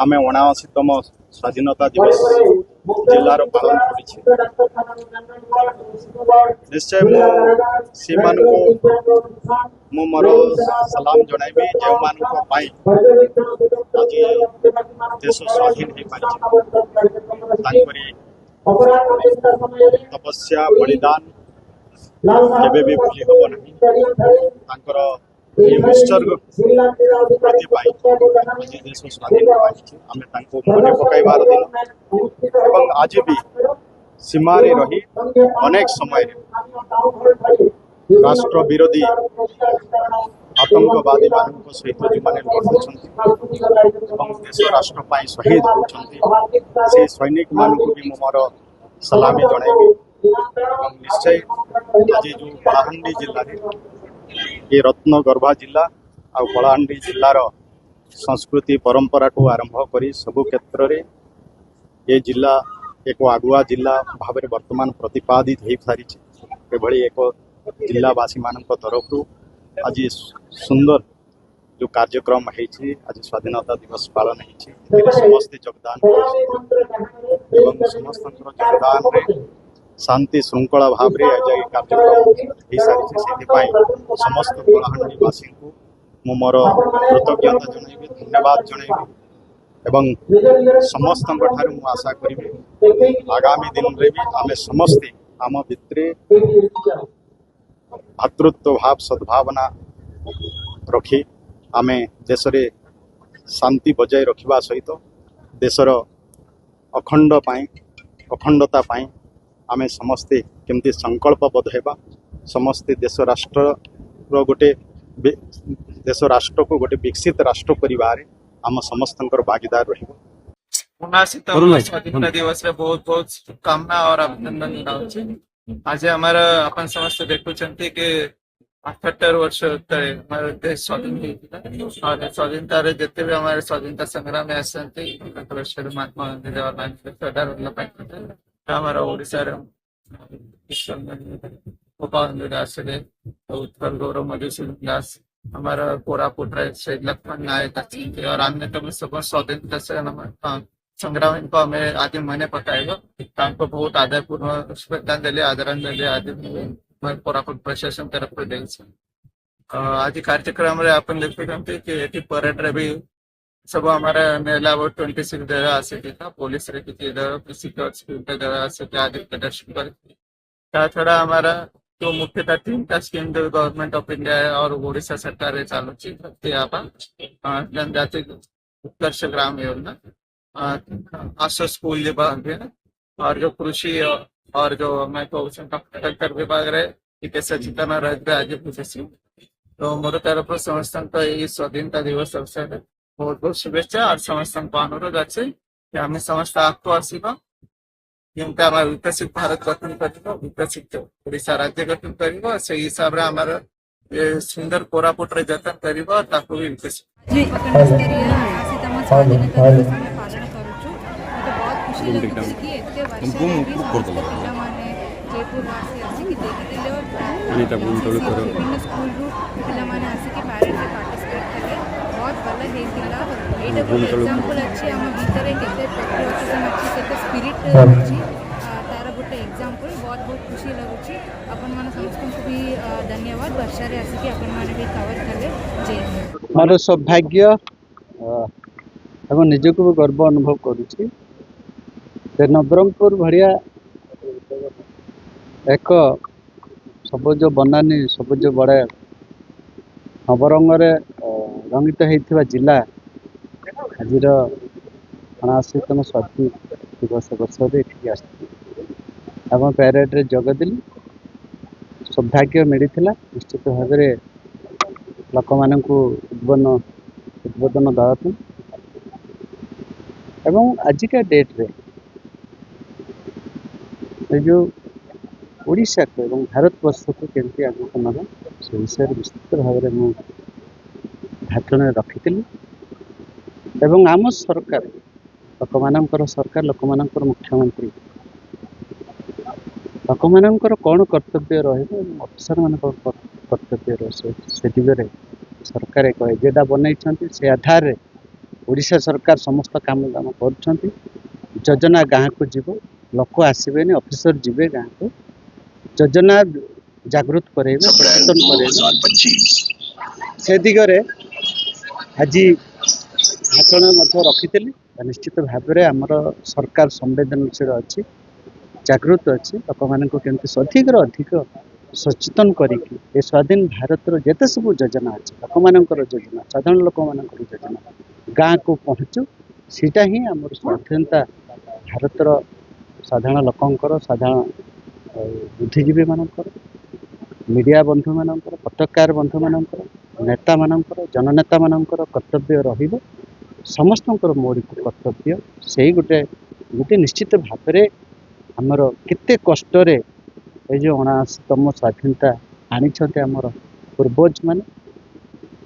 आमे 79तम स्वाधीनता दिवस जिलार पालन करिछि। निश्चय मु मोर सलाम जनइबी जो मानक पाई आज देश स्वाधीन हो पारि तपस्या बलिदान केबे भी भूली हब नहीं तांकर उत्सर्ग प्रति आज देश स्वाधीन आमे तांको मने पकाइबार दिन एवं आज भी सीमारे रही अनेक समय राष्ट्र विरोधी आतंकवादी मान सहित जो मैंने लड़ुंट देश राष्ट्र शहीद होती से सैनिक मान भी मोर सलामी जनइबी। निश्चय आज जो कलाहांडी जिले ये रत्नगर्भा जिला आ कलाहांडी जिलार संस्कृति परंपरा को आरंभ कर सबु क्षेत्र में ये जिला एक आगुआ जिला भाव में वर्तमान प्रतिपादित हो सारी एक जिलावासी मान तरफ आज सुंदर जो कार्यक्रम है आज स्वाधीनता दिवस पालन हो समस्त योगदान एवं समस्त योगदान शांति श्रृंखला भाव में आज कार्यक्रम हो सारी से समस्त कलाहांडीवासी को मोर कृतज्ञता जनइबी धन्यवाद जनइबी एवं समस्त आशा करी आगामी दिन में भी आम समस्ते आम भितरे भातृत्व भाव सद्भावना रखी आमे देश रे शांति बजाय रखिबा सहित देशर अखंडता पाई आमे समस्ते केमती संकल्पबद्ध हेबा समस्ते देश राष्ट्र को गोटे विकसित राष्ट्र परिवार आम समस्त भागीदार रहिबो। स्वाधीनता दिवस रे बहुत बहुत शुभकामना और अभिनंदन जनाऊँ। आज हमारा अपन समस्त देखुं कि 78 वर्ष तले हमारे देश स्वाधीन और स्वाधीनता जिते भी हमारे स्वाधीनता संग्राम में आसती महात्मा गांधी जवाहरलाल सरदार वल्लभ भाई पटेल हमारा ओडिशा गोपाल दास उत्कल गौरव मधुसूदन दास हमारा कोरापुट शहीद लक्ष्मण नायक और अन्य सब स्वाधीनता संग्राम इनको हमें आज मैंने पकाएगा बहुत आदरपूर्वक श्रद्धांजलि आदरांजलि आदि मैं कोरापुट प्रशासन तरफ दे आज कार्यक्रम रे अपन देखते कि परेड रे भी सब हमारा मेला 26 जगह आसे था पुलिस रे किसी जगह सिक्योरिटी जगह आसे आज प्रदर्शन कर छड़ा हमारा तो मुख्यतः 3टा स्कीम जो गवर्नमेंट ऑफ इंडिया और ओडिशा सरकार चालू जनजाति उत्कर्ष ग्राम योजना आशा स्कूल विभाग और जो कृषि और जो मैं कल्चर विभाग रहे सचेतना रहे आज पूछे तो मोर तरफ समस्त ये स्वाधीनता दिवस अवसर बहुत बहुत शुभेच्छा और समस्त अनुरोध अच्छे कि आम समस्त आपको आसवा केमती आम विकसित भारत गठन कर विकसित ओडिशा राज्य गठन कर से हिसाब से आम सुंदर कोरापुट जतन कर भी विकसित एग्जांपल अच्छी आम भीतर पैट्रियोटिज्म अच्छी स्पिरिट अच्छी तार गोटे एग्जांपल बहुत बहुत खुशी लगुच अपन मान समस्त भी धन्यवाद वर्षा रे आसिक अपन माने भी कवर कले जय मोर सौभाग्य एवं निजक भी गर्व अनुभव करुच्ची नवरंगपुर भाया एक सबुज बनानी सबुज बड़े नवरंगे रंगित होता जिला आज 79तम स्वाधीनता दिवस अवसर आम पैरेड रे जगदेली सौभाग्य मिलता निश्चित भाव में लोक मान उद्बोधन देवाई एवं आजिका डेट रे जो ओडिशा को एवं भारत वर्ष को केमती आगक नवा से विषय विस्तृत भाव में मुझे भाषण रखी एवं आम सरकार लोक मानकर सरकार लोक मानकर मुख्यमंत्री लोक मानकर कौन कर्तव्य रफिसर मान कर्तव्य से दिगरे सरकार एक एजेंडा बनई से आधार ओडिशा सरकार समस्त काम दाम कर योजना गाँव को जीव लोक आसबे ऑफिसर जीवे गाँव को योजना जागृत करेबे सचेतन करेबे से दिगरे आज भाषण रखी निश्चित भाव में आमर सरकार संवेदनशील अच्छी जागृत अच्छी लोक मान अधिक अधिक सचेतन करी स्वाधीन भारत जिते सब योजना अच्छे लोक मान योजना साधारण लोक मान योजना गाँव को पहुँचू सीटा ही आम स्वाधीनता भारतर साधारण लोकंर साधारण बुद्धिजीवी मानकर मीडिया बंधु मानकर पत्रकार बंधु मानकर नेता मानकर जननेता मानकर कर्तव्य रहिबो समस्तंकर मौलिक कर्तव्य से गोटे गोटे निश्चित भाव में आमर केते कष्टरे ये जो 79तम स्वाधीनता आनी आमर पूर्वज माने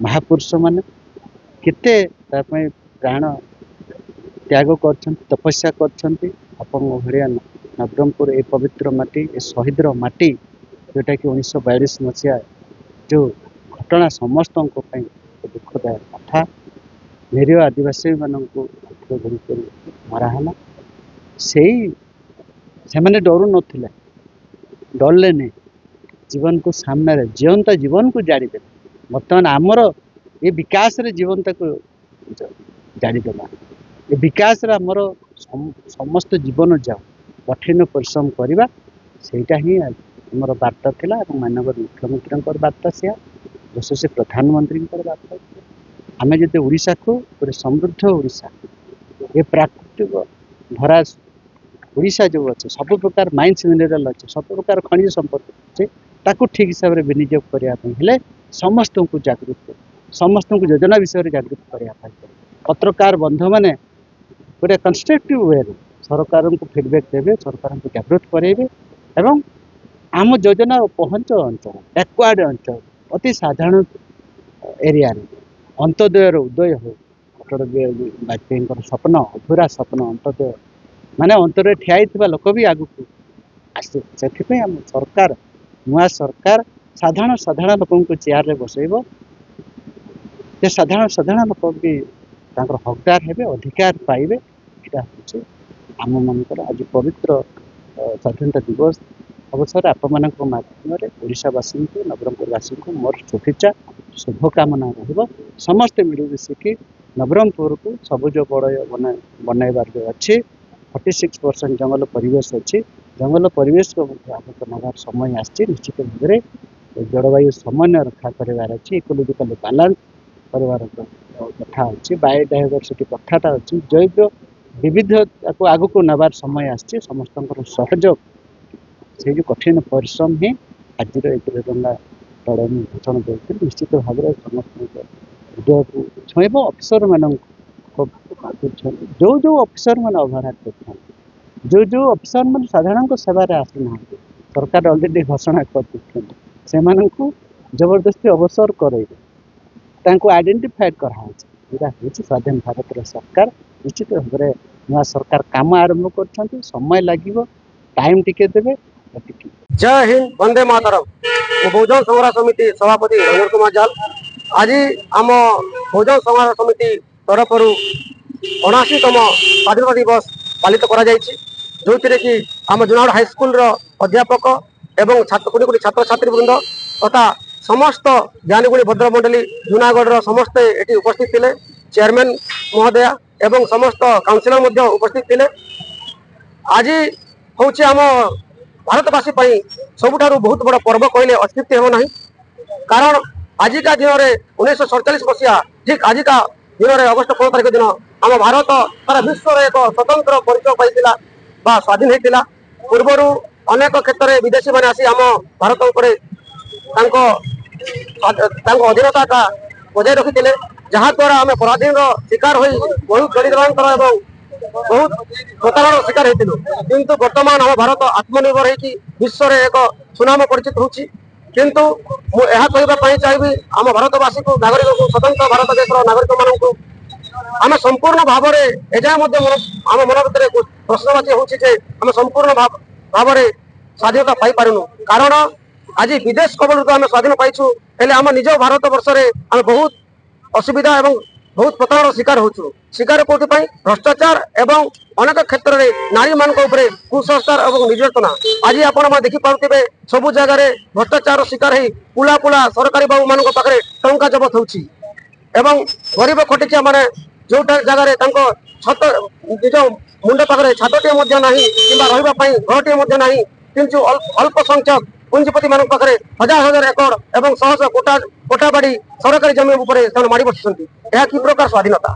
महापुरुष माने केते प्राण त्याग कर तपस्या कर भाया नवरंगपुर ए पवित्र माटी ए शहीदर माटी जोटा कि 1942 मसीहा जो घटना समस्त दुखदायक कथा निरीह आदिवासी मानू मराहला से मैंने डरू नथिले डरले नहीं जीवन को सामने जीवंत जीवन को जाड़ीदे बर्तमान आमर ये विकास रे जीवंत को जाड़ीदेला ये विकास रे आमर समस्त जीवन जाओ कठिन परिश्रम करवा सेटा ही आमर वार्ता थिला मानव मुख्यमंत्री वार्ता से यशस्वी प्रधानमंत्री वार्ता आम जो ओडिशा को गोटे समृद्ध ओडिशा ये प्राकृतिक भरा ओडिशा जो अच्छे सब प्रकार माइंस मिनेराल अच्छे सब प्रकार खनिज संपद अच्छे ताकू ठीक हिसाब से विनियोग करने समस्त को जागृत समस्त को योजना विषय जागृत करने पत्रकार बंधु मैंने गोटे कंस्ट्रक्टिव वे सरकार को फीडबैक देवे सरकार को जागृत करेंगे एवं आम योजना पहुँच अंचल बैकवर्ड अंचल अति साधारण एरिया अंत्योदयर उदय हो अटल बिहारी वाजपेयी स्वप्न अधूरा स्वप्न अंत्योदय माने अंतर ठिया लोक भी आगु आसे से आम सरकार नुआ सरकार साधारण साधारण लोक को चेयर रे बसैब जे साधारण साधारण लोक भी हकदार हेबे अधिकार पाइबे यहाँ हूँ आम मानकर आज पवित्र स्वाधीनता दिवस अवसर आप माध्यम ओडिशावासी को नवरंगपुरवासी को मोर शुभेच्छा शुभकामना रही समस्ते मिलमिशिकी नवरंगपुर को सबुज बड़य बनइबार जो अच्छी 46% जंगल परिवेश अच्छी जंगल परिवेश को आगत नबार समय आसी निश्चित भाव में जलवायु समन्वय रक्षा करार अच्छी इकोलॉजिकल बैलेंस करार कथा अच्छी बायोडायवर्सिटी कथाटा अच्छी जैव विविधता को आग को नबार समय आसी समस्त सहयोग से जो कठिन परिश्रम ही आज तिरंगा तड़न घोषण देते निश्चित भाव में समस्त हृदय को छुब अफिसर मान जो जो अफिसर मैंने अवहेला कर जो जो अफिसर मैंने साधारण सेवार आसना सरकार अलरेडी घोषणा कर जबरदस्ती अवसर कर आइडेंटिफाइड कर स्वाधीन भारत सरकार निश्चित भाव में नया सरकार काम आरंभ कर समय लगे टाइम टिके देवे। जय हिंद वंदे मातरम। बहुजन संग्राम समिति सभापति रंजन कुमार जाल आज आम बहुजन संग्राम समिति तरफ 79तम स्वाधीनता दिवस पालित जो कि आम जुनागढ़ हाईस्कल अध्यापक एवं छात्र छात्री वृंद तथा समस्त ज्ञानीगुणी भद्रमंडली जुनागढ़ समस्ते ये उपस्थित थे चेयरमैन महोदया एवं समस्त काउंसिलर उपस्थित थे। आज हूँ आम भारतवासी सबुठ बहुत बड़ पर्व कहले अस्तित्व हो ना कारण आजिका दिन में 1947 मसीहा ठीक आजिका दिन में अगस्ट 15 तारिख दिन आम भारत सारा विश्व एक स्वतंत्र परिचय पाई स्वाधीन होता पूर्वर अनेक क्षेत्र में विदेशी मैंने आसी आम भारत अधीनता बजाय रखी जहाँ द्वारा आम पराधीन शिकार हो बहुत दरिद्र बहुत प्रतारण शिकार होती किंतु वर्तमान आम भारत आत्मनिर्भर होती विश्व में एक सुनाम परिचित होती किंतु मुझे चाहिए आम भारतवासी को नागरिक को स्वतंत्र भारत देश नागरिक मानू आम संपूर्ण भाव में एजाए आम मन भर प्रश्नवाची होम संपूर्ण भाव में स्वाधीनता पाई पारूनु कारण आज विदेश कबल आम स्वाधीन पाइछु हेले आम निज भारत वर्ष में आम बहुत असुविधा एवं बहुत प्रतारण शिकार होचु शिकार कोथि पई भ्रष्टाचार एवं अनेक क्षेत्र में नारी मान कुसंस्कार और निर्यातना आज आपण देखि पाउथिबे सब जगह रे भ्रष्टाचार शिकार है पुला पुला सरकारी बाबू मान पाखे टंका जबत होची एवं गरीब खटिया माने जो जगह रे तांको छत निज मुंड पाखे छातटे मध्य नाही किंबा रहिबा पई घरटे मध्य नाही किंतु अल्प संख्यक पुंजीपति मान पाखे हजार हजार एकड़ एवं शह शह कोठा बाड़ी सरकारी जमीन उपरे से माड़ी बसुंट यह कि प्रकार स्वाधीनता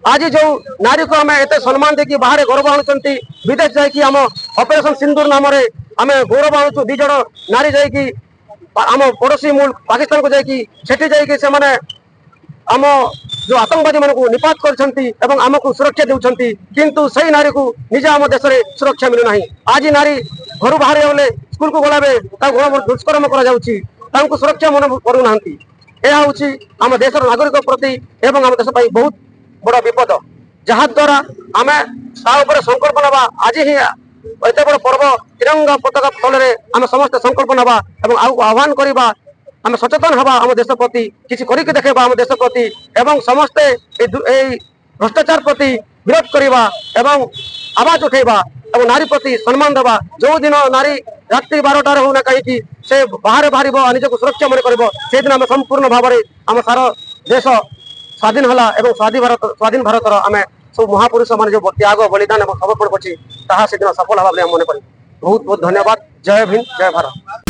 आज जो नारी को आम एत सम्मान देखिए बाहर गौरव आणुंट विदेश जाकि आम ऑपरेशन सिंदूर नाम आम गौरव आणुचु दीज नारी जाकि आम पड़ोशी मुल्क पाकिस्तान को जाकि आम जो आतंकवादी मान निपात कर आमको सुरक्षा देउछंती किंतु सही नारी को निजे आम देश में सुरक्षा मिलूना आज नारी घर बाहर गले स्कूल को गला गण दुष्कर्म कर सुरक्षा मन करूना यह हूँ आम देशर नागरिक प्रति एवं आम देश बहुत बड़ विपद जहा द्वारा आम संकल्प नवा आज ही एत बड़ पर्व तिरंगा पताका तले आम समस्त संकल्प नवा आह्वान करवा आम सचेतन हवा आम देश प्रति किसी करके देखा आम देश प्रति एवं समस्ते भ्रष्टाचार प्रति विरोध करवा एवं आवाज उठेवा और नारी प्रति सम्मान देवा जो दिन नारी रात्रि 12टार होना कहीं से बाहर बाहर निजक सुरक्षा मन कर दिन आम संपूर्ण भाव में आम सारा देश स्वाधीन हला एवं स्वाधीन भारत आम सब महापुरुष मान जो त्याग बलिदान और समर्पण करछि ताहा से दिन सफल हवा मन कर बहुत बहुत धन्यवाद। जय भीम जय भारत।